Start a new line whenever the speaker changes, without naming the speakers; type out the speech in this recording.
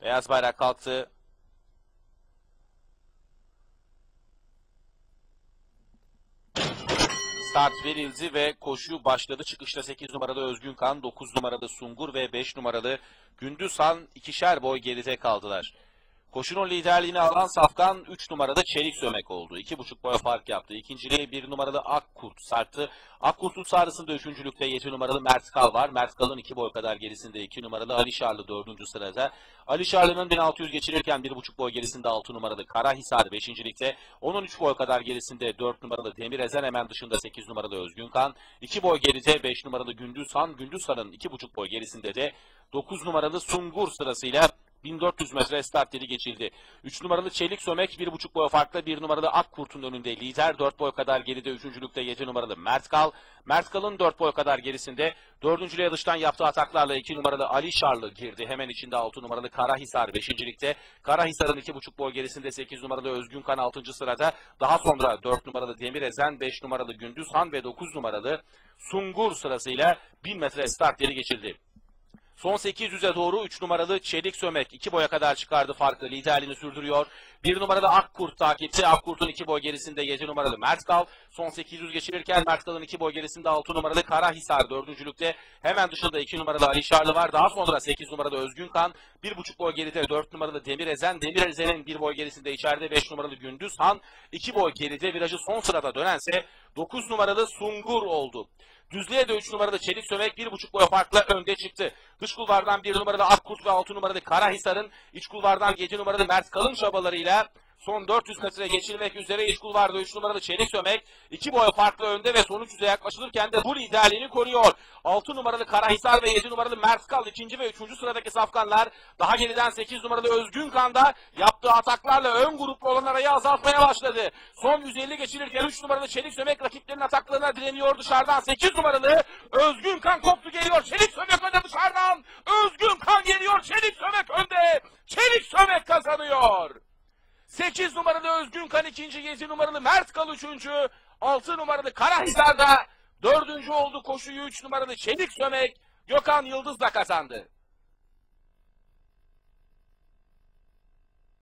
Beyaz bayrak kalktı. Start verildi ve koşu başladı. Çıkışta 8 numaralı Özgün Kan, 9 numaralı Sungur ve 5 numaralı Gündüzhan ikişer boy geride kaldılar. Koşunun liderliğini alan Safkan 3 numaralı Çelik Sömek oldu. 2,5 boy fark yaptı. İkinciliği 1 numaralı Akkurt sarktı. Akkurt'un sarısında 3. 7 numaralı Mert Kal var. Mert Kal'ın 2 boy kadar gerisinde 2 numaralı Ali Şarlı 4. sırada. Ali Şarlı'nın 1600 geçirirken 1,5 boy gerisinde 6 numaralı Karahisar 5. ligde. Onun 3 boy kadar gerisinde 4 numaralı Demir Ezen, hemen dışında 8 numaralı Özgün Kan. 2 boy geride 5 numaralı Gündüzhan. Gündüzhan'ın 2,5 boy gerisinde de 9 numaralı Sungur sırasıyla 1400 metre start yeri geçildi. 3 numaralı Çelik Sömek 1,5 boy farklı 1 numaralı Akkurt'un önünde lider. 4 boy kadar geride 3. 7 numaralı Mert Kal. Mert Kal'ın 4 boy kadar gerisinde 4. dıştan yaptığı ataklarla 2 numaralı Ali Şarlı girdi. Hemen içinde 6 numaralı Karahisar 5. ligde. Karahisar'ın 2,5 boy gerisinde 8 numaralı Özgün Kan 6. sırada. Daha sonra 4 numaralı Demir Ezen, 5 numaralı Gündüzhan ve 9 numaralı Sungur sırasıyla 1000 metre start yeri geçildi. Son 800'e doğru 3 numaralı Çelik Sömek 2 boya kadar çıkardı farklı. Liderliğini sürdürüyor. 1 numaralı Akkurt takipçi. Akkurt'un 2 boy gerisinde 7 numaralı Mert Kal. Son 800 geçirirken Mert Kal'ın 2 boy gerisinde 6 numaralı Karahisar 4. Hemen dışında 2 numaralı Ali Şarlı var. Daha sonra 8 numaralı Özgün Kan. 1,5 boy geride 4 numaralı Demir Ezen. Demir Ezen'in 1 boy gerisinde içeride 5 numaralı Gündüzhan. 2 boy geride virajı son sırada dönense 9 numaralı Sungur oldu. Düzlüğe de 3 numaralı Çelik Sömek 1,5 boy farkla önde çıktı. Dış kulvardan 1 numaralı Akkurt ve 6 numaralı Karahisar'ın, iç kulvardan 7 numaralı Mert Kalın çabalarıyla son 400 metre geçilmek üzere iç kulvarda 3 numaralı Çelik Sömek 2 boy farklı önde ve son 300'e yaklaşılırken de bu liderliğini koruyor. 6 numaralı Karahisar ve 7 numaralı Mert Kal 2. ve 3. sıradaki safkanlar. Daha geriden 8 numaralı Özgün Kan'da yaptığı ataklarla ön gruplu olan arayı azaltmaya başladı. Son 150 geçilirken 3 numaralı Çelik Sömek rakiplerinin ataklarına direniyor dışarıdan. 8 numaralı Özgün Kan koptu geliyor. Çelik Sömek önde dışarıdan. Özgün Kan geliyor. Çelik Sömek önde. Çelik Sömek kazanıyor. 8 numaralı Özgün Kan 2. 7 numaralı Mert Kal 3. 6 numaralı Karahisar'da 4. oldu. Koşuyu 3 numaralı Çelik Sömek Gökhan Yıldız'la kazandı.